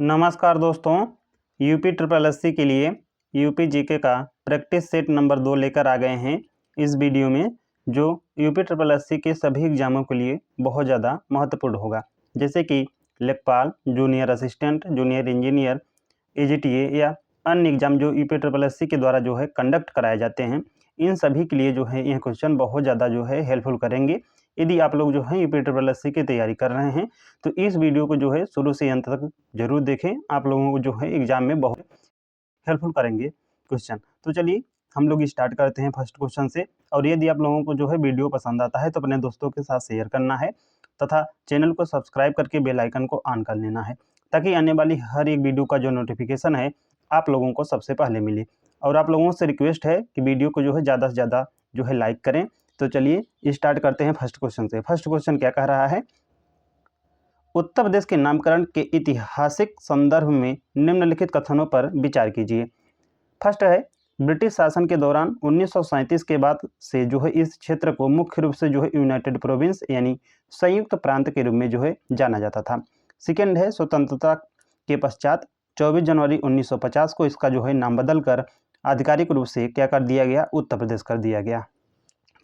नमस्कार दोस्तों, UP triple SC के लिए यूपी जीके का प्रैक्टिस सेट नंबर 2 लेकर आ गए हैं इस वीडियो में, जो यूपी ट्रिपल एससी के सभी एग्जामों के लिए बहुत ज़्यादा महत्वपूर्ण होगा। जैसे कि लेखपाल, junior assistant, junior engineer, AGTA या अन्य एग्जाम जो यूपी ट्रिपल एससी के द्वारा जो है कंडक्ट कराए जाते हैं, इन सभी के लिए जो है यह क्वेश्चन बहुत ज़्यादा जो है हेल्पफुल करेंगे। यदि आप लोग जो है यूपी ट्रिपल एससी की तैयारी कर रहे हैं तो इस वीडियो को जो है शुरू से अंत तक जरूर देखें। आप लोगों को जो है एग्जाम में बहुत हेल्पफुल करेंगे क्वेश्चन। तो चलिए हम लोग स्टार्ट करते हैं फर्स्ट क्वेश्चन से। और यदि आप लोगों को जो है वीडियो पसंद आता है तो अपने दोस्तों के साथ शेयर करना है तथा चैनल को सब्सक्राइब करके बेल आइकन को ऑन कर लेना है, ताकि आने वाली हर एक वीडियो का जो नोटिफिकेशन है आप लोगों को सबसे पहले मिले। और आप लोगों से रिक्वेस्ट है कि वीडियो को जो है ज़्यादा से ज़्यादा जो है लाइक करें। तो चलिए स्टार्ट करते हैं फर्स्ट क्वेश्चन से। फर्स्ट क्वेश्चन क्या कह रहा है, उत्तर प्रदेश के नामकरण के ऐतिहासिक संदर्भ में निम्नलिखित कथनों पर विचार कीजिए। फर्स्ट है, ब्रिटिश शासन के दौरान 1937 के बाद से जो है इस क्षेत्र को मुख्य रूप से जो है यूनाइटेड प्रोविंस यानी संयुक्त प्रांत के रूप में जो है जाना जाता था। सेकेंड है, स्वतंत्रता के पश्चात 24 जनवरी 1950 को इसका जो है नाम बदल कर आधिकारिक रूप से क्या कर दिया गया, उत्तर प्रदेश कर दिया गया।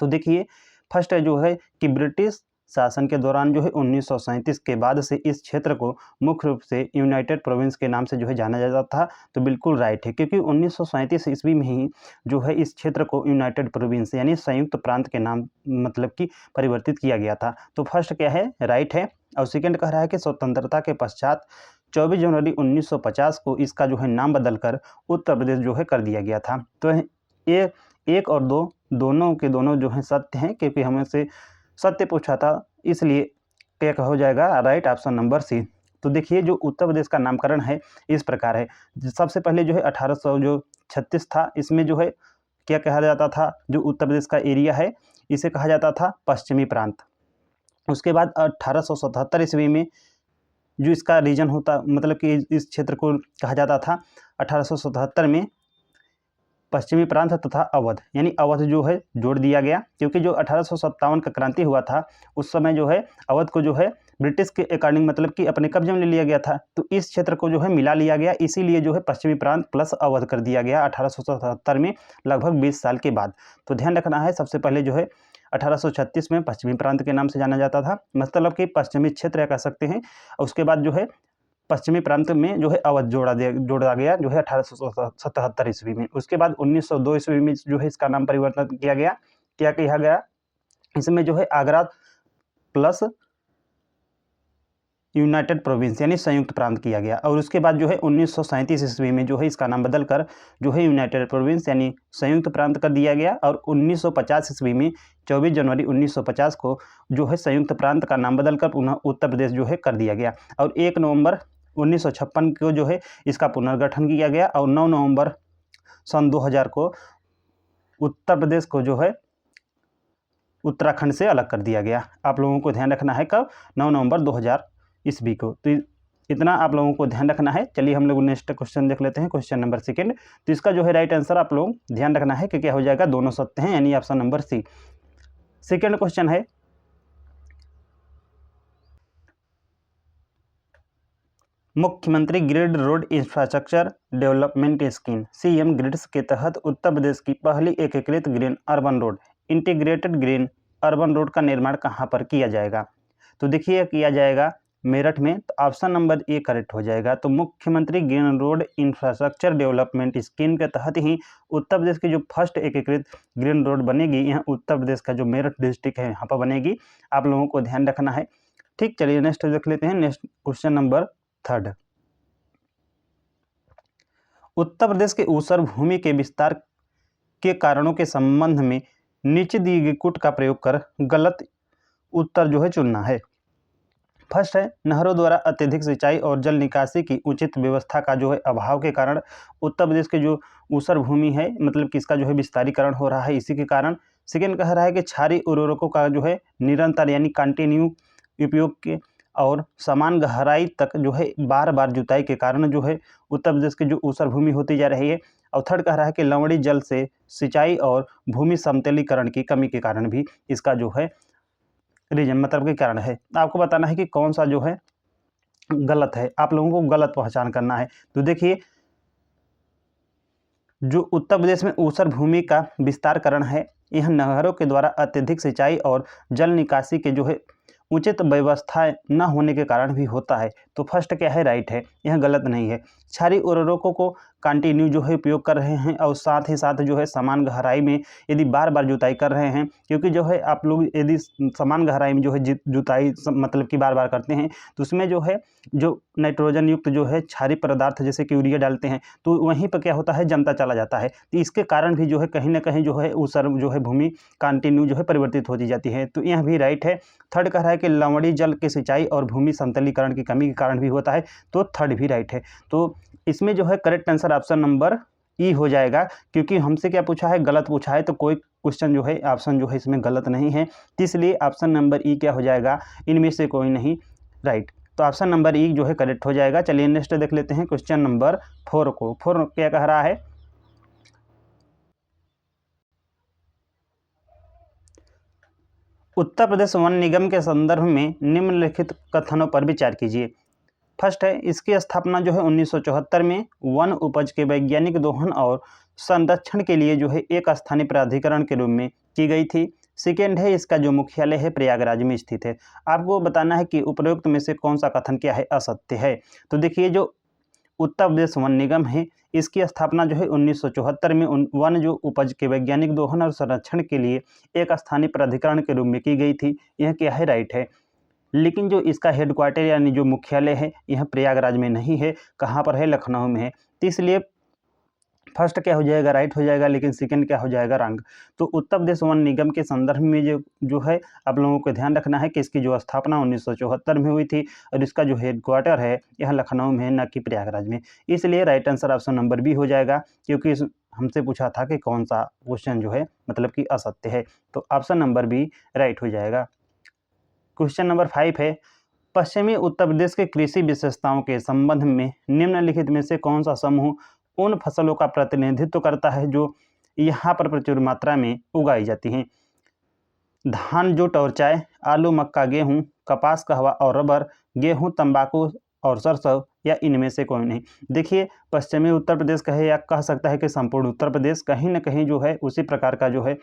तो देखिए फर्स्ट है जो है कि ब्रिटिश शासन के दौरान जो है 1937 के बाद से इस क्षेत्र को मुख्य रूप से यूनाइटेड प्रोविंस के नाम से जो है जाना जाता था। तो बिल्कुल राइट है, क्योंकि 1937 ईस्वी में ही जो है इस क्षेत्र को यूनाइटेड प्रोविंस यानी संयुक्त प्रांत के नाम मतलब कि परिवर्तित किया गया था। तो फर्स्ट क्या है, राइट है। और सेकेंड कह रहा है कि स्वतंत्रता के पश्चात 24 जनवरी 1950 को इसका जो है नाम बदलकर उत्तर प्रदेश जो है कर दिया गया था। तो ये एक और दो दोनों के दोनों जो है सत्य हैं, क्योंकि हमें से सत्य पूछा था, इसलिए क्या हो जाएगा, राइट ऑप्शन नंबर सी। तो देखिए जो उत्तर प्रदेश का नामकरण है इस प्रकार है। सबसे पहले जो है 1836 था, इसमें जो है क्या कहा जाता था, जो उत्तर प्रदेश का एरिया है इसे कहा जाता था पश्चिमी प्रांत। उसके बाद 1877 ईस्वी में जो इसका रीजन होता मतलब कि इस क्षेत्र को कहा जाता था 1877 में पश्चिमी प्रांत तथा अवध, यानी अवध जो है जोड़ दिया गया, क्योंकि जो 1857 का क्रांति हुआ था उस समय जो है अवध को जो है ब्रिटिश के अकॉर्डिंग मतलब कि अपने कब्जे में ले लिया गया था। तो इस क्षेत्र को जो है मिला लिया गया, इसीलिए जो है पश्चिमी प्रांत प्लस अवध कर दिया गया 1877 में, लगभग 20 साल के बाद। तो ध्यान रखना है, सबसे पहले जो है 1836 में पश्चिमी प्रांत के नाम से जाना जाता था, मतलब कि पश्चिमी क्षेत्र कह सकते हैं। उसके बाद जो है पश्चिमी प्रांत में जो है अवध जोड़ा गया जो है 1877 ईस्वी में। उसके बाद 1902 ईस्वी में जो है इसका नाम परिवर्तन किया गया। क्या किया गया, इसमें जो है आगरा प्लस यूनाइटेड प्रोविंस यानी संयुक्त प्रांत किया गया। और उसके बाद जो है 1937 ईस्वी में जो है इसका नाम बदलकर जो है यूनाइटेड प्रोविंस यानी संयुक्त प्रांत कर दिया गया। और 1950 ईस्वी में 24 जनवरी 1950 को जो है संयुक्त प्रांत का नाम बदलकर पुनः उत्तर प्रदेश जो है कर दिया गया। और 1 नवंबर 1956 को जो है इसका पुनर्गठन किया गया। और 9 नवंबर सन 2000 को उत्तर प्रदेश को जो है उत्तराखंड से अलग कर दिया गया। आप लोगों को ध्यान रखना है कब, 9 नवंबर 2000 ईस्वी को। तो इतना आप लोगों को ध्यान रखना है। चलिए हम लोग नेक्स्ट क्वेश्चन देख लेते हैं, क्वेश्चन नंबर सेकेंड। तो इसका जो है राइट आंसर आप लोग ध्यान रखना है कि क्या हो जाएगा, दोनों सत्य हैं, यानी option number C. Second question है, मुख्यमंत्री grid road infrastructure development scheme CM grids के तहत उत्तर प्रदेश की पहली एकीकृत green urban road integrated green urban road का निर्माण कहाँ पर किया जाएगा। तो देखिए किया जाएगा मेरठ में। तो ऑप्शन नंबर ए करेक्ट हो जाएगा। तो मुख्यमंत्री green road infrastructure development scheme के तहत ही उत्तर प्रदेश की जो फर्स्ट एकीकृत ग्रीन रोड बनेगी, यहाँ उत्तर प्रदेश का जो मेरठ डिस्ट्रिक्ट है यहाँ पर बनेगी। आप लोगों को ध्यान रखना है। ठीक, चलिए नेक्स्ट देख लेते हैं, next question number third. Uttar Pradesh के ऊसर भूमि के विस्तार के कारणों के संबंध में नीचे दी गई कुट का प्रयोग कर गलत उत्तर जो है चुनना है। फर्स्ट है, नहरों द्वारा अत्यधिक सिंचाई और जल निकासी की उचित व्यवस्था का जो है अभाव के कारण उत्तर प्रदेश के जो ऊसर भूमि है मतलब कि इसका जो है विस्तारीकरण हो रहा है, इसी के कारण। सेकेंड कह रहा है कि क्षारीय उर्वरकों का जो है निरंतर यानी कंटिन्यू उपयोग के और समान गहराई तक जो है बार बार जुताई के कारण जो है उत्तर प्रदेश की जो ऊसर भूमि होती जा रही है। और थर्ड कह रहा है कि लवणी जल से सिंचाई और भूमि समतलीकरण की कमी के कारण भी इसका जो है रीजन मतलब के कारण है। आपको बताना है कि कौन सा जो है गलत है, आप लोगों को गलत पहचान करना है। तो देखिए, जो उत्तर प्रदेश में ऊसर भूमि का विस्तारकरण है, यह नहरों के द्वारा अत्यधिक सिंचाई और जल निकासी के जो है उचित व्यवस्था न होने के कारण भी होता है। तो फर्स्ट क्या है, राइट है, यह गलत नहीं है। क्षारीय उर्वरकों को कंटिन्यू जो है उपयोग कर रहे हैं और साथ ही साथ जो है समान गहराई में यदि बार बार जुताई कर रहे हैं, क्योंकि जो है आप लोग यदि समान गहराई में जो है जुताई मतलब कि बार बार करते हैं तो उसमें जो है जो नाइट्रोजन युक्त जो है क्षारीय पदार्थ जैसे कि यूरिया डालते हैं तो वहीं पर क्या होता है, जमता चला जाता है। तो इसके कारण भी जो है कहीं ना कहीं जो है ऊसर जो है भूमि कंटिन्यू जो है परिवर्तित होती जाती है। तो यह भी राइट है। थर्ड कह रहा है कि लवणीय जल की सिंचाई और भूमि समतलीकरण की कमी के कारण भी होता है, तो थर्ड भी राइट है। तो इसमें जो है करेक्ट आंसर ऑप्शन नंबर ई हो जाएगा, क्योंकि हमसे क्या पूछा है, गलत पूछा है, तो कोई क्वेश्चन जो है ऑप्शन जो है इसमें गलत नहीं है, तो इसलिए ऑप्शन नंबर ई क्या हो जाएगा, इनमें से कोई नहीं राइट। तो ऑप्शन नंबर ई जो है करेक्ट हो जाएगा। चलिए नेक्स्ट देख लेते हैं क्वेश्चन नंबर 4 को। 4 क्या कह रहा है, उत्तर प्रदेश वन निगम के संदर्भ में निम्नलिखित कथनों पर विचार कीजिए। फर्स्ट है, इसकी स्थापना जो है 1974 में वन उपज के वैज्ञानिक दोहन और संरक्षण के लिए जो है एक स्थानीय प्राधिकरण के रूप में की गई थी। सेकेंड है, इसका जो मुख्यालय है प्रयागराज में स्थित है। आपको बताना है कि उपरोक्त में से कौन सा कथन क्या है, असत्य है। तो देखिए, जो उत्तर प्रदेश वन निगम है, इसकी स्थापना जो है 1974 में वन जो उपज के वैज्ञानिक दोहन और संरक्षण के लिए एक स्थानीय प्राधिकरण के रूप में की गई थी। यह क्या है, राइट है। लेकिन जो इसका हेडक्वार्टर यानी जो मुख्यालय है यह प्रयागराज में नहीं है, कहाँ पर है, लखनऊ में है। तो इसलिए फर्स्ट क्या हो जाएगा, राइट हो जाएगा, लेकिन सेकंड क्या हो जाएगा, रॉन्ग। तो उत्तर प्रदेश वन निगम के संदर्भ में जो है आप लोगों को ध्यान रखना है कि इसकी जो स्थापना 1974 में हुई थी और इसका जो हेडक्वार्टर है यह लखनऊ में है, न कि प्रयागराज में। इसलिए right answer option number B हो जाएगा, क्योंकि हमसे पूछा था कि कौन सा क्वेश्चन जो है मतलब कि असत्य है। तो ऑप्शन नंबर बी राइट हो जाएगा। क्वेश्चन नंबर 5 है, पश्चिमी उत्तर प्रदेश के कृषि विशेषताओं के संबंध में निम्नलिखित में से कौन सा समूह उन फसलों का प्रतिनिधित्व करता है जो यहाँ पर प्रचुर मात्रा में उगाई जाती हैं। धान, जूट और चाय, आलू, मक्का, गेहूँ, कपास, कहवा और रबर, गेहूँ, तंबाकू और सरसों, या इनमें से कोई नहीं। देखिए, पश्चिमी उत्तर प्रदेश कहे या कह सकता है कि संपूर्ण उत्तर प्रदेश, कहीं न कहीं जो है उसी प्रकार का जो है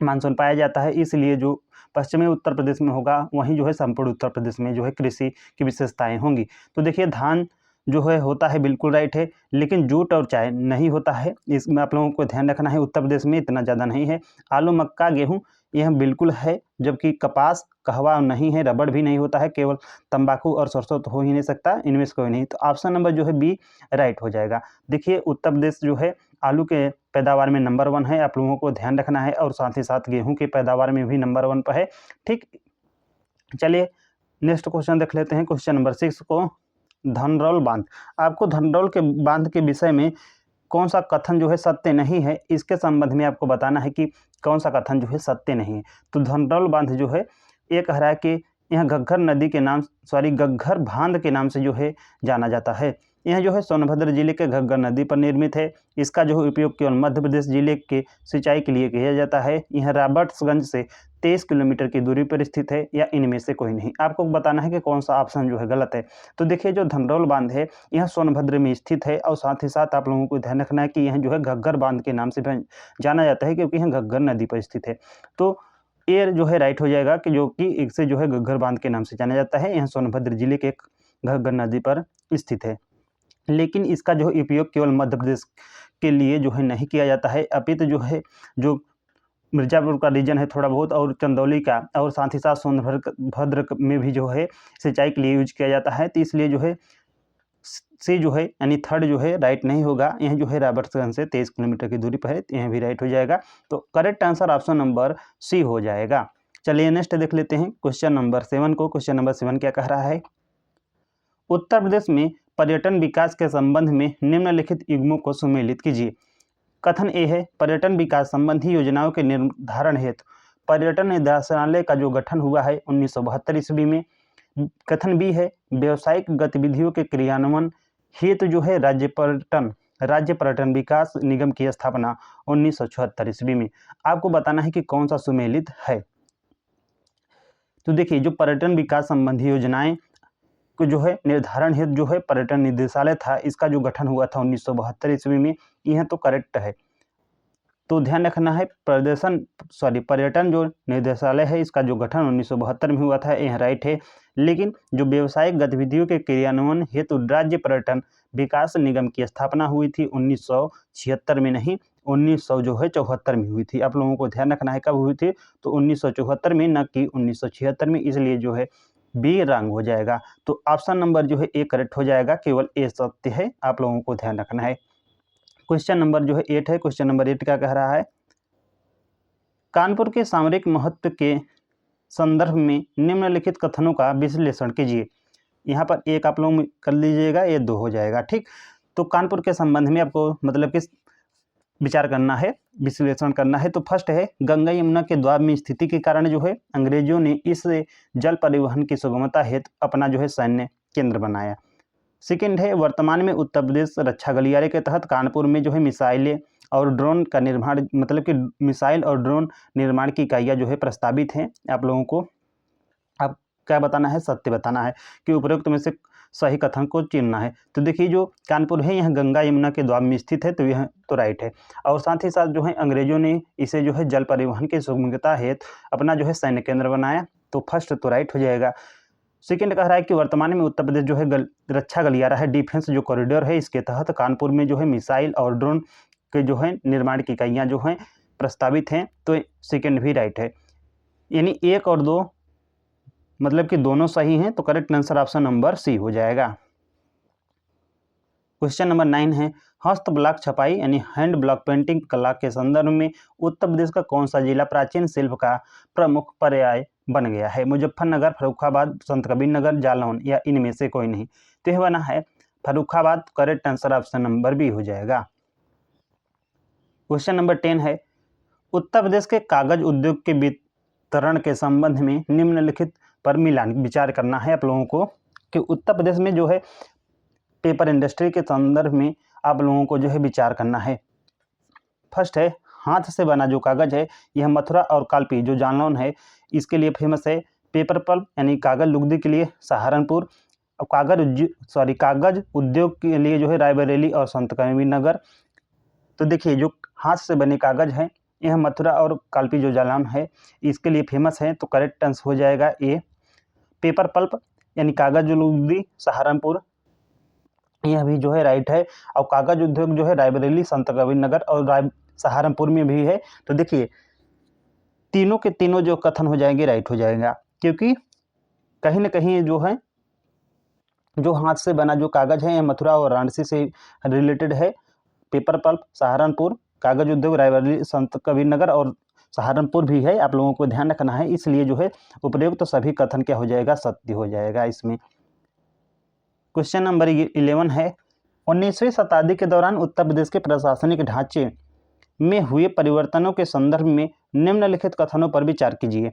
मानसून पाया जाता है। इसलिए जो पश्चिमी उत्तर प्रदेश में होगा वहीं जो है संपूर्ण उत्तर प्रदेश में जो है कृषि की विशेषताएं होंगी। तो देखिए, धान जो है होता है, बिल्कुल राइट है, लेकिन जूट और चाय नहीं होता है। इसमें आप लोगों को ध्यान रखना है, उत्तर प्रदेश में इतना ज़्यादा नहीं है। आलू, मक्का, गेहूँ यह बिल्कुल है, जबकि कपास, कहवा नहीं है, रबड़ भी नहीं होता है, केवल तंबाकू और सरसों तो हो ही नहीं सकता, इनमें से कोई नहीं। तो ऑप्शन नंबर जो है बी राइट हो जाएगा। देखिए, उत्तर प्रदेश जो है आलू के पैदावार में नंबर 1 है, आप लोगों को ध्यान रखना है, और साथ ही साथ गेहूं की पैदावार में भी नंबर 1 पर है। ठीक, चलिए नेक्स्ट क्वेश्चन देख लेते हैं, क्वेश्चन नंबर 6 को। धनरौल बांध, आपको धनरौल के बांध के विषय में कौन सा कथन जो है सत्य नहीं है, इसके संबंध में आपको बताना है कि कौन सा कथन जो है सत्य नहीं है। तो धनरौल बांध जो है ये कह रहा है कि यह घग्घर नदी के नाम घग्घर बांध के नाम से जो है जाना जाता है। यह जो है सोनभद्र जिले के घग्घर नदी पर निर्मित है। इसका जो उपयोग केवल मध्य प्रदेश जिले के सिंचाई के लिए किया जाता है। यह रॉबर्ट्सगंज से 23 किलोमीटर की दूरी पर स्थित है, या इनमें से कोई नहीं। आपको बताना है कि कौन सा ऑप्शन जो है गलत है। तो देखिए, जो धनरौल बांध है यह सोनभद्र में स्थित है, और साथ ही साथ आप लोगों को ध्यान रखना है कि यह जो है घग्घर बांध के नाम से जाना जाता है, क्योंकि यह घग्घर नदी पर स्थित है। तो ये जो है राइट हो जाएगा, कि जो कि इसे जो है घग्घर बांध के नाम से जाना जाता है। यह सोनभद्र जिले के घग्घर नदी पर स्थित है, लेकिन इसका जो उपयोग केवल मध्य प्रदेश के लिए जो है नहीं किया जाता है, अपितु जो है जो मिर्ज़ापुर का रीजन है थोड़ा बहुत, और चंदौली का, और साथ ही साथ सोनभद्र में भी जो है सिंचाई के लिए यूज किया जाता है। तो इसलिए जो है सी जो है यानी थर्ड जो है राइट नहीं होगा। यह जो है रॉबर्ट्सगंज से 23 किलोमीटर की दूरी पर है, यह भी राइट हो जाएगा। तो correct answer option number C हो जाएगा। चलिए नेक्स्ट देख लेते हैं क्वेश्चन नंबर 7 को। क्वेश्चन नंबर 7 क्या कह रहा है, उत्तर प्रदेश में पर्यटन विकास के संबंध में निम्नलिखित युग्मों को सुमेलित कीजिए। कथन ए है, पर्यटन विकास संबंधी योजनाओं के निर्धारण हेतु पर्यटन निदेशालय का जो गठन हुआ है 1972 ईस्वी में। कथन बी है, व्यावसायिक गतिविधियों के क्रियान्वयन हेतु जो है राज्य पर्यटन विकास निगम की स्थापना 1974 ईस्वी में। आपको बताना है कि कौन सा सुमेलित है। तो देखिए, जो पर्यटन विकास संबंधी योजनाएं को जो है निर्धारण हेतु जो है पर्यटन निदेशालय था, इसका जो गठन हुआ था 1972 ईस्वी में, यह तो करेक्ट है। तो ध्यान रखना है पर्यटन जो निदेशालय है इसका जो गठन 1972 में हुआ था, यह राइट है। लेकिन जो व्यावसायिक गतिविधियों के क्रियान्वयन हेतु राज्य पर्यटन विकास निगम की स्थापना हुई थी 1976 में, नहीं 1974 में हुई थी। आप लोगों को ध्यान रखना है कब हुई थी, तो 1974 में, न कि 1976 में, इसलिए जो है बी रंग हो जाएगा। तो ऑप्शन नंबर जो है ए करेक्ट हो जाएगा, केवल ए सत्य है, आप लोगों को ध्यान रखना है। क्वेश्चन नंबर जो है 8 है। क्वेश्चन नंबर 8 क्या कह रहा है, कानपुर के सामरिक महत्व के संदर्भ में निम्नलिखित कथनों का विश्लेषण कीजिए। यहाँ पर एक आप लोग कर लीजिएगा, ये 2 हो जाएगा, ठीक। तो कानपुर के संबंध में आपको मतलब किस विचार करना है, विश्लेषण करना है। तो फर्स्ट है, गंगा यमुना के द्वाब में स्थिति के कारण जो है अंग्रेजों ने इस जल परिवहन की सुगमता हेतु अपना जो है सैन्य केंद्र बनाया। सेकेंड है, वर्तमान में उत्तर प्रदेश रक्षा गलियारे के तहत कानपुर में जो है मिसाइलें और ड्रोन का निर्माण, मतलब कि मिसाइल और ड्रोन निर्माण की इकाइयाँ जो है प्रस्तावित हैं। आप लोगों को अब क्या बताना है, सत्य बताना है कि उपरोक्त में से सही कथन को चुनना है। तो देखिए जो कानपुर है यह गंगा यमुना के द्वाब में स्थित है, तो यह तो राइट है। और साथ ही साथ जो है अंग्रेजों ने इसे जो है जल परिवहन की सुगमता हेतु अपना जो है सैन्य केंद्र बनाया, तो फर्स्ट तो राइट हो जाएगा। सेकेंड कह रहा है कि वर्तमान में उत्तर प्रदेश जो है रक्षा गलियारा है, डिफेंस जो कॉरिडोर है, इसके तहत कानपुर में जो है मिसाइल और ड्रोन के जो है निर्माण की इकाइयाँ जो हैं प्रस्तावित हैं, तो सेकेंड भी राइट है। यानी 1 और 2 मतलब कि दोनों सही हैं, तो correct answer option number C हो जाएगा। क्वेश्चन नंबर 9 है, हस्त ब्लॉक छपाई यानी हैंड ब्लॉक पेंटिंग कला के संदर्भ में उत्तर प्रदेश का कौन सा जिला प्राचीन शिल्प का प्रमुख पर्याय बन गया है? मुजफ्फरनगर, फर्रुखाबाद, संत कबीर नगर, जालौन, या इनमें से कोई नहीं। तो यह बना है Farrukhabad, correct answer option number B हो जाएगा। क्वेश्चन नंबर 10 है, उत्तर प्रदेश के कागज उद्योग के वितरण के संबंध में निम्नलिखित पर मिलान विचार करना है आप लोगों को कि उत्तर प्रदेश में जो है पेपर इंडस्ट्री के संदर्भ में आप लोगों को जो है विचार करना है। फर्स्ट है, हाथ से बना जो कागज है यह मथुरा और कालपी जो जालौन है इसके लिए फेमस है। पेपर पल्प यानी कागज लुगदी के लिए सहारनपुर, और कागज उद्योग के लिए जो है रायबरेली और संत कबीर नगर। तो देखिए जो हाथ से बने कागज हैं यह मथुरा और कालपी जो जालौन है इसके लिए फेमस है, तो करेक्ट आंसर हो जाएगा ए। पेपर पल्प यानी कागज लुगदी सहारनपुर, यह भी जो है राइट है। और कागज उद्योग जो है रायबरेली, संत कबीर नगर और सहारनपुर में भी है। तो देखिए तीनों के तीनों जो कथन हो जाएंगे राइट हो जाएगा, क्योंकि कहीं ना कहीं जो है जो हाथ से बना जो कागज है यह मथुरा और वाराणसी से रिलेटेड है। पेपर पल्प सहारनपुर, कागज उद्योग रायबरेली, संत कबीर नगर और सहारनपुर भी है। आप लोगों को ध्यान रखना है, इसलिए जो है उपयुक्त तो सभी कथन क्या हो जाएगा, सत्य हो जाएगा इसमें। क्वेश्चन नंबर 11 है, 19वीं शताब्दी के दौरान उत्तर प्रदेश के प्रशासनिक ढांचे में हुए परिवर्तनों के संदर्भ में निम्नलिखित कथनों पर विचार कीजिए।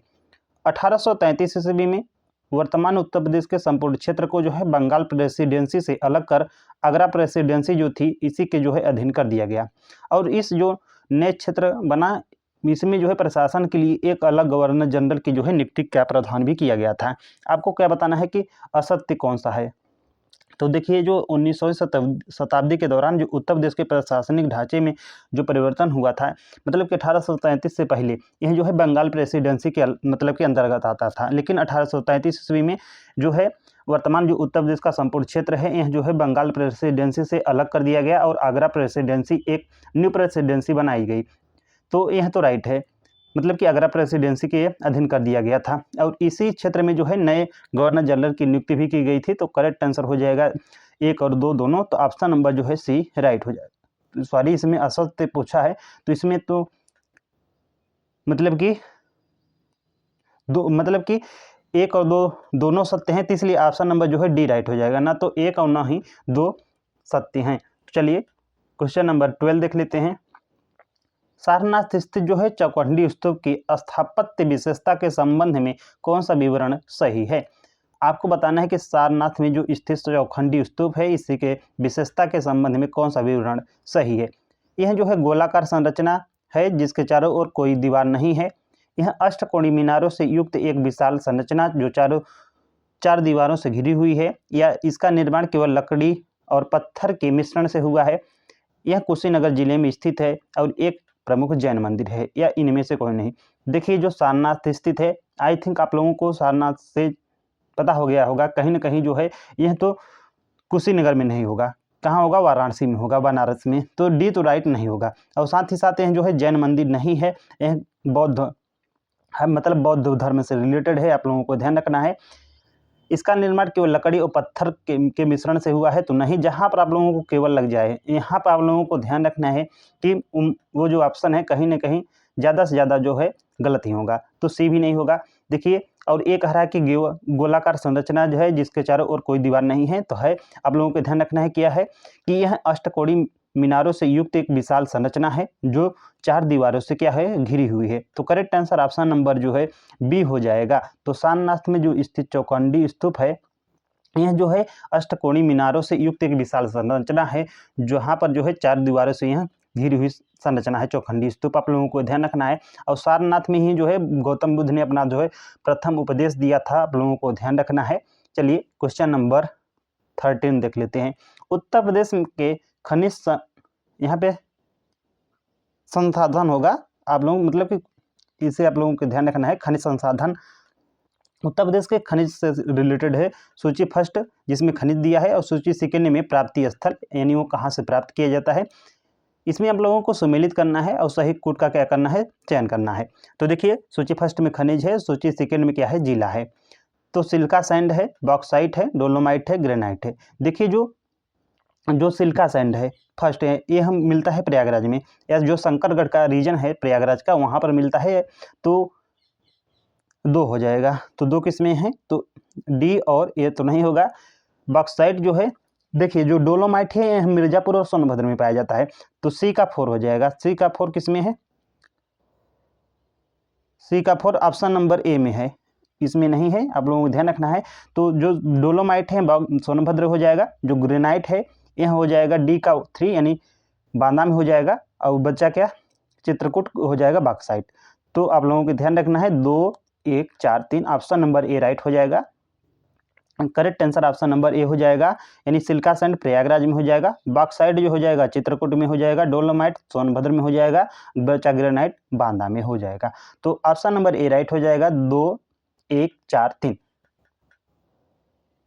1833 ईस्वी में वर्तमान उत्तर प्रदेश के संपूर्ण क्षेत्र को जो है बंगाल प्रेसिडेंसी से अलग कर आगरा प्रेसिडेंसी जो थी इसी के जो है अधीन कर दिया गया, और इस जो नए क्षेत्र बना इसमें जो है प्रशासन के लिए एक अलग गवर्नर जनरल की जो है नियुक्ति का प्रावधान भी किया गया था। आपको क्या बताना है कि असत्य कौन सा है। तो देखिए जो 19वीं शताब्दी के दौरान जो उत्तर प्रदेश के प्रशासनिक ढांचे में जो परिवर्तन हुआ था, मतलब कि 1833 से पहले यह जो है बंगाल प्रेसिडेंसी के मतलब के अंतर्गत आता था, लेकिन 1833 ईस्वी में जो है वर्तमान जो उत्तर प्रदेश का संपूर्ण क्षेत्र है यह जो है बंगाल प्रेसिडेंसी से अलग कर दिया गया और आगरा प्रेसिडेंसी एक न्यू प्रेसिडेंसी बनाई गई। तो यह तो राइट है, मतलब कि आगरा प्रेसिडेंसी के अधीन कर दिया गया था, और इसी क्षेत्र में जो है नए गवर्नर जनरल की नियुक्ति भी की गई थी। तो करेक्ट आंसर हो जाएगा 1 और 2 दोनों, तो ऑप्शन नंबर जो है सी राइट हो जाएगा। सॉरी इसमें असत्य पूछा है, तो इसमें तो मतलब कि 1 और 2 दोनों सत्य हैं, तो इसलिए ऑप्शन नंबर जो है डी राइट हो जाएगा, ना तो 1 और ना ही 2 सत्य हैं। चलिए क्वेश्चन नंबर 12 देख लेते हैं। सारनाथ स्थित जो है चौखंडी स्तूप की स्थापत्य विशेषता के संबंध में कौन सा विवरण सही है? आपको बताना है कि सारनाथ में जो स्थित चौखंडी स्तूप है इसी के विशेषता के संबंध में कौन सा विवरण सही है। यह जो है गोलाकार संरचना है जिसके चारों ओर कोई दीवार नहीं है। यह अष्टकोणीय मीनारों से युक्त एक विशाल संरचना जो चारों चार दीवारों से घिरी हुई है, या इसका निर्माण केवल लकड़ी और पत्थर के मिश्रण से हुआ है। यह कुशीनगर जिले में स्थित है और एक प्रमुख जैन मंदिर है, या इनमें से कोई नहीं। देखिए जो सारनाथ स्थित है, आई थिंक आप लोगों को सारनाथ से पता हो गया होगा, कहीं ना कहीं जो है यह तो कुशीनगर में नहीं होगा, कहाँ होगा, वाराणसी में होगा, बनारस में। तो डी तो राइट नहीं होगा। और साथ ही साथ यह जो है जैन मंदिर नहीं है, यह बौद्ध है, मतलब बौद्ध धर्म से रिलेटेड है, आप लोगों को ध्यान रखना है। इसका निर्माण केवल लकड़ी और पत्थर के मिश्रण से हुआ है, तो नहीं। जहाँ पर आप लोगों को केवल लग जाए, यहाँ पर आप लोगों को ध्यान रखना है कि वो जो ऑप्शन है कहीं ना कहीं ज़्यादा से ज़्यादा जो है गलत ही होगा, तो सी भी नहीं होगा। देखिए, और एक हरा की गोलाकार संरचना जो है जिसके चारों ओर कोई दीवार नहीं है, तो है। आप लोगों को ध्यान रखना है क्या है कि यह अष्टकोणीय मीनारों से युक्त एक विशाल संरचना है जो चार दीवारों से क्या है, घिरी हुई है। तो करेक्ट आंसर ऑप्शन नंबर जो है बी हो जाएगा। तो सारनाथ में जो स्थित चौखंडी स्तूप है, यह जो है अष्टकोणीय मीनारों से युक्त एक विशाल संरचना है, जहाँ पर जो है चार दीवारों से यह घिरी हुई संरचना है, चौखंडी स्तूप। आप लोगों को ध्यान रखना है। और सारनाथ में ही जो है गौतम बुद्ध ने अपना जो है प्रथम उपदेश दिया था, आप लोगों को ध्यान रखना है। चलिए क्वेश्चन नंबर 13 देख लेते हैं। उत्तर प्रदेश के खनिज यहाँ पे संसाधन होगा, आप लोग मतलब कि इसे आप लोगों को ध्यान रखना है। खनिज संसाधन उत्तर प्रदेश के खनिज से रिलेटेड है। सूची फर्स्ट जिसमें खनिज दिया है, और सूची सेकेंड में प्राप्ति स्थल, यानी वो कहाँ से प्राप्त किया जाता है। इसमें आप लोगों को सम्मिलित करना है और सही कोड का क्या करना है, चयन करना है। तो देखिए सूची फर्स्ट में खनिज है, सूची सेकेंड में क्या है, जिला है। तो सिलिका सैंड है, बॉक्साइट है, डोलोमाइट है, ग्रेनाइट है। देखिए जो सिलिका सैंड है फर्स्ट है, ये हम मिलता है प्रयागराज में, या जो शंकरगढ़ का रीजन है प्रयागराज का, वहाँ पर मिलता है। तो दो हो जाएगा। तो दो किस में है, तो डी और ए तो नहीं होगा। बॉक्साइट जो है, देखिए जो डोलोमाइट है यह मिर्जापुर और सोनभद्र में पाया जाता है, तो सी का 4 हो जाएगा। सी का 4 किस में है, सी का 4 ऑप्शन नंबर ए में है, इसमें नहीं है, आप लोगों को ध्यान रखना है। तो जो डोलोमाइट है सोनभद्र हो जाएगा, जो ग्रेनाइट है यह हो जाएगा डी का 3 यानी बांदा में हो जाएगा, और बच्चा क्या, चित्रकूट हो जाएगा बॉक्साइट। तो आप लोगों को ध्यान रखना है, 2 1 4 3 ऑप्शन नंबर ए राइट हो जाएगा। Correct answer option number A हो जाएगा, यानी सिलिका सैंड प्रयागराज में हो जाएगा, बॉक्साइट जो हो जाएगा चित्रकूट में हो जाएगा, डोलोमाइट सोनभद्र में हो जाएगा, बचा ग्रेनाइट बांदा में हो जाएगा। तो ऑप्शन नंबर ए राइट हो जाएगा। 2 1 4 3।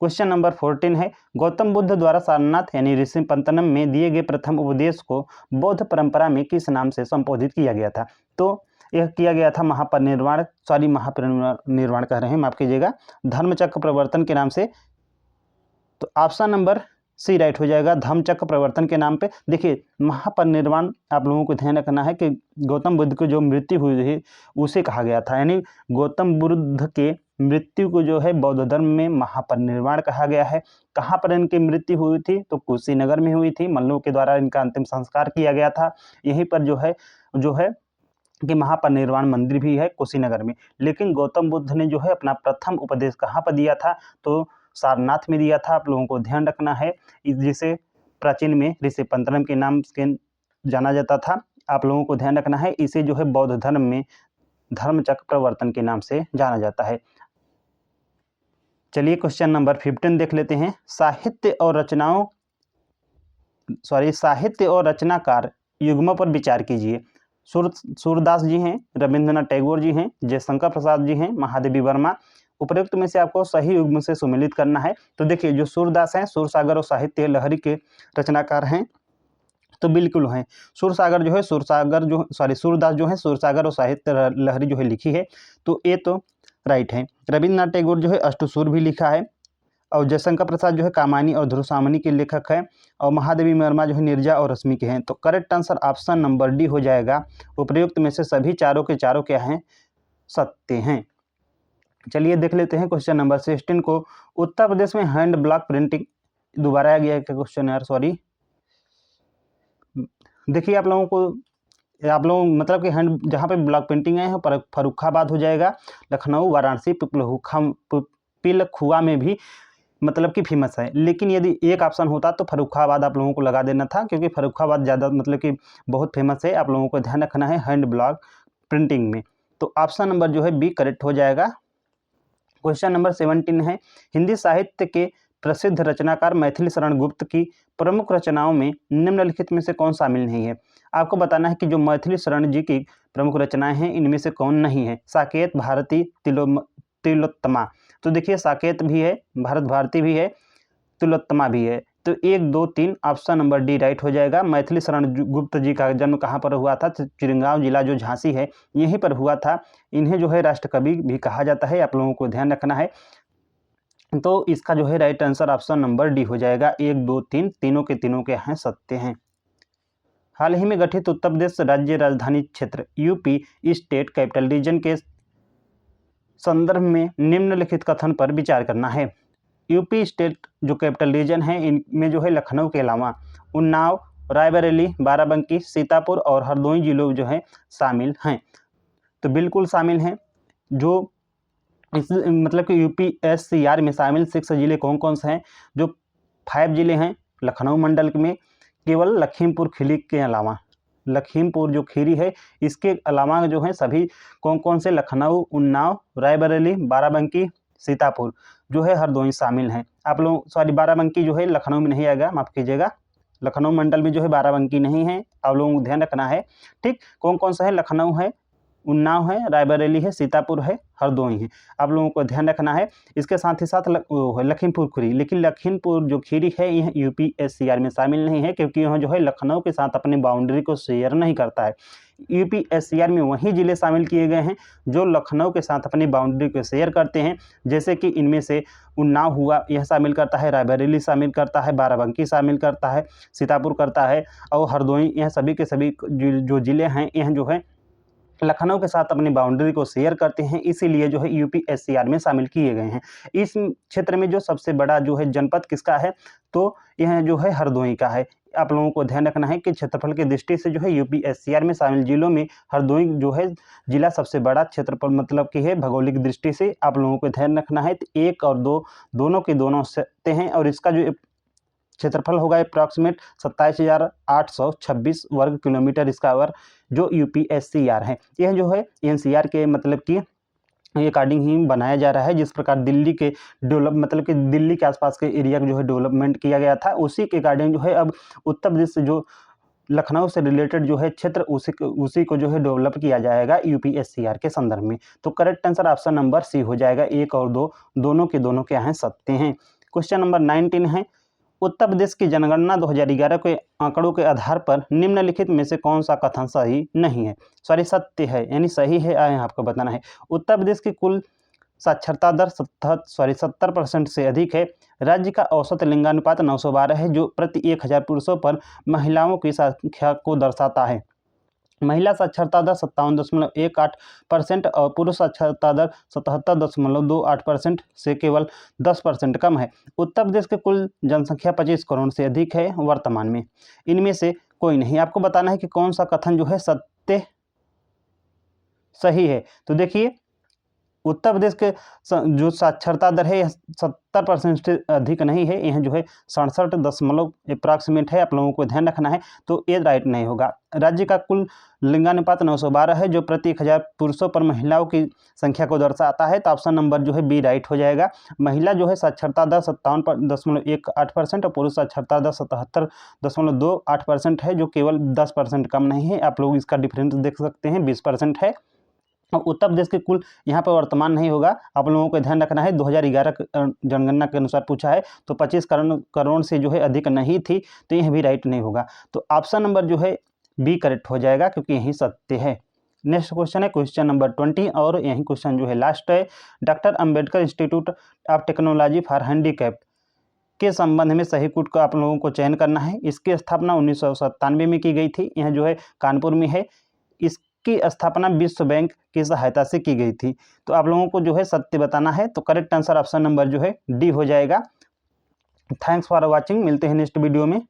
क्वेश्चन नंबर 14 है, गौतम बुद्ध द्वारा सारनाथ यानी ऋषिपंतनम में दिए गए प्रथम उपदेश को बौद्ध परंपरा में किस नाम से संबोधित किया गया था। तो यह किया गया था महापरिनिर्वाण कह रहे हैं, माफ कीजिएगा, धर्मचक्र प्रवर्तन के नाम से। तो ऑप्शन नंबर सी राइट हो जाएगा, धम्मचक्र प्रवर्तन के नाम पे। देखिए महापरिनिर्वाण आप लोगों को ध्यान रखना है कि गौतम बुद्ध की जो मृत्यु हुई थी उसे कहा गया था, यानी गौतम बुद्ध के मृत्यु को जो है बौद्ध धर्म में महापरिनिर्वाण कहा गया है। कहाँ पर इनकी मृत्यु हुई थी, तो कुशीनगर में हुई थी, मल्लों के द्वारा इनका अंतिम संस्कार किया गया था। यहीं पर जो है कि महापरिनिर्वाण मंदिर भी है कुशीनगर में। लेकिन गौतम बुद्ध ने जो है अपना प्रथम उपदेश कहाँ पर दिया था, तो सारनाथ में दिया था, आप लोगों को ध्यान रखना है। जिसे प्राचीन में ऋषिपंतनम के नाम से जाना जाता था, आप लोगों को ध्यान रखना है। इसे जो है बौद्ध धर्म में धर्मचक्र प्रवर्तन के नाम से जाना जाता है। चलिए क्वेश्चन नंबर 15 देख लेते हैं। साहित्य और रचनाकार युग्मों पर विचार कीजिए। सूरदास जी हैं, रविंद्रनाथ टैगोर जी हैं, जयशंकर प्रसाद जी हैं, महादेवी वर्मा। उपरोक्त में से आपको सही युग्म से सम्मिलित करना है। तो देखिए जो सूरदास हैं, सूरसागर और साहित्य लहरी के रचनाकार हैं, तो बिल्कुल हैं। सूरदास जो है सूरसागर और साहित्य लहरी जो है लिखी है, तो ये तो राइट है। रविंद्रनाथ टैगोर जो है अष्टसूर भी लिखा है, और जयशंकर प्रसाद जो है कामानी और ध्रुवसामनी के लेखक हैं, और महादेवी वर्मा जो है नीरजा और रश्मि के हैं। तो correct answer option number D हो जाएगा। उपयुक्त में से सभी चारों के चारों क्या हैं, सत्य हैं। चलिए देख लेते हैं क्वेश्चन नंबर 16 को। उत्तर प्रदेश में हैंड ब्लॉक प्रिंटिंग, दोबारा आ गया है क्वेश्चन यार, सॉरी। देखिए आप लोग मतलब कि हैंड जहाँ पे ब्लॉक प्रिंटिंग है फर्रुखाबाद हो जाएगा, लखनऊ, वाराणसी, पिलखुआ में भी मतलब कि फेमस है। लेकिन यदि एक ऑप्शन होता तो फर्रुखाबाद आप लोगों को लगा देना था, क्योंकि फर्रुखाबाद ज़्यादा मतलब कि बहुत फेमस है। आप लोगों को ध्यान रखना है हैंड ब्लॉक प्रिंटिंग में। तो ऑप्शन नंबर जो है बी करेक्ट हो जाएगा। क्वेश्चन नंबर 17 है, हिंदी साहित्य के प्रसिद्ध रचनाकार मैथिली शरण गुप्त की प्रमुख रचनाओं में निम्नलिखित में से कौन शामिल नहीं है। आपको बताना है कि जो मैथिली शरण जी की प्रमुख रचनाएं हैं इनमें से कौन नहीं है। साकेत, भारती, तिलोत्तमा। तो देखिए साकेत भी है, भारत भारती भी है, तिलोत्तमा भी है। तो 1, 2, 3 ऑप्शन नंबर डी राइट हो जाएगा। मैथिली शरण गुप्त जी का जन्म कहाँ पर हुआ था? चिरंगांव जिला जो झांसी है यहीं पर हुआ था। इन्हें जो है राष्ट्र कवि भी कहा जाता है, आप लोगों को ध्यान रखना है। तो इसका जो है right answer option number D हो जाएगा। 1, 2, 3 तीनों के हैं सत्य हैं। हाल ही में गठित उत्तर प्रदेश राज्य राजधानी क्षेत्र यूपी स्टेट कैपिटल रीजन के संदर्भ में निम्नलिखित कथन पर विचार करना है। यूपी स्टेट जो कैपिटल रीजन है इनमें जो है लखनऊ के अलावा उन्नाव, रायबरेली, बाराबंकी, सीतापुर और हरदोई जिलों जो है शामिल हैं। तो बिल्कुल शामिल हैं। जो इस मतलब कि यूपीएससीआर में शामिल 6 जिले कौन कौन से हैं? जो 5 जिले हैं लखनऊ मंडल में, केवल लखीमपुर खीरी के अलावा, लखीमपुर जो खीरी है इसके अलावा जो है सभी कौन कौन से? लखनऊ, उन्नाव, रायबरेली, बाराबंकी, सीतापुर जो है हरदोई शामिल हैं। आप लोग सॉरी बाराबंकी जो है लखनऊ में नहीं आएगा, माफ़ कीजिएगा, लखनऊ मंडल में जो है बाराबंकी नहीं है, आप लोगों को ध्यान रखना है। ठीक, कौन कौन सा है? लखनऊ है, उन्नाव है, रायबरेली है, सीतापुर है, हरदोई है, आप लोगों को ध्यान रखना है। इसके साथ ही साथ लखीमपुर खीरी, लेकिन लखीमपुर जो खीरी है यह यूपीएससीआर में शामिल नहीं है क्योंकि यह जो है लखनऊ के साथ अपनी बाउंड्री को शेयर नहीं करता है। यूपीएससीआर में वही जिले शामिल किए गए हैं जो लखनऊ के साथ अपनी बाउंड्री को शेयर करते हैं, जैसे कि इनमें से उन्नाव हुआ, यह शामिल करता है, रायबरेली शामिल करता है, बाराबंकी शामिल करता है, सीतापुर करता है और हरदोई, यह सभी के सभी जो जिले हैं यह जो है लखनऊ के साथ अपनी बाउंड्री को शेयर करते हैं, इसीलिए जो है यूपीएससीआर में शामिल किए गए हैं। इस क्षेत्र में जो सबसे बड़ा जो है जनपद किसका है? तो यह जो है हरदोई का है। आप लोगों को ध्यान रखना है कि क्षेत्रफल की दृष्टि से जो है यूपीएससीआर में शामिल जिलों में हरदोई जो है जिला सबसे बड़ा क्षेत्रफल मतलब कि है भौगोलिक दृष्टि से, आप लोगों को ध्यान रखना है। तो 1 और 2 दोनों के दोनों सत्य हैं और इसका जो क्षेत्रफल होगा अप्रॉक्सीमेट 27,826 वर्ग किलोमीटर इसका ओवर जो यूपीएससीआर है। यह जो है एनसीआर के मतलब कि अकॉर्डिंग ही बनाया जा रहा है। जिस प्रकार दिल्ली के मतलब कि दिल्ली के आसपास के एरिया को जो है डेवलपमेंट किया गया था, उसी के अकॉर्डिंग जो है अब उत्तर प्रदेश से जो लखनऊ से रिलेटेड जो है क्षेत्र उसी को जो है डेवलप किया जाएगा यूपीएससीआर के संदर्भ में। तो correct answer option number C हो जाएगा। 1 और 2 दोनों के हैं सत्य हैं। क्वेश्चन नंबर 19 है, उत्तर प्रदेश की जनगणना 2011 के आंकड़ों के आधार पर निम्नलिखित में से कौन सा कथन सही नहीं है? सॉरी सत्य है, यानी सही है आपको बताना है। उत्तर प्रदेश की कुल साक्षरता दर 70% से अधिक है। राज्य का औसत लिंगानुपात 912 है जो प्रति 1000 पुरुषों पर महिलाओं की संख्या को दर्शाता है। महिला साक्षरता दर 57.18% और पुरुष साक्षरता दर 77.28% से केवल 10% कम है। उत्तर प्रदेश की कुल जनसंख्या 25 करोड़ से अधिक है वर्तमान में। इनमें से कोई नहीं। आपको बताना है कि कौन सा कथन जो है सत्य सही है। तो देखिए उत्तर प्रदेश के जो साक्षरता दर है 70% से अधिक नहीं है, यह जो है 67 अप्रॉक्सीमेट है, आप लोगों को ध्यान रखना है। तो ये राइट नहीं होगा। राज्य का कुल लिंगानुपात 912 है जो प्रति 1000 पुरुषों पर महिलाओं की संख्या को दर्शाता है। तो ऑप्शन नंबर जो है बी राइट हो जाएगा। महिला जो है साक्षरता दर 57.18% और पुरुष साक्षरता दर 77.28% है जो केवल 10% कम नहीं है। आप लोग इसका डिफरेंस देख सकते हैं, 20% है। उत्तर प्रदेश के कुल यहाँ पर वर्तमान नहीं होगा, आप लोगों को ध्यान रखना है। 2011 जनगणना के अनुसार पूछा है तो 25 करोड़ से जो है अधिक नहीं थी, तो यह भी राइट नहीं होगा। तो ऑप्शन नंबर जो है बी करेक्ट हो जाएगा क्योंकि यही सत्य है। नेक्स्ट क्वेश्चन है क्वेश्चन नंबर 20 और यही क्वेश्चन जो है लास्ट है। Doctor Ambedkar institute of technology for handicapped के संबंध में सही कूट को आप लोगों को चयन करना है। इसकी स्थापना 1997 में की गई थी। यह जो है कानपुर में है। की स्थापना विश्व बैंक की सहायता से की गई थी। तो आप लोगों को जो है सत्य बताना है। तो करेक्ट आंसर ऑप्शन नंबर जो है डी हो जाएगा। Thanks for watching. मिलते हैं नेक्स्ट वीडियो में।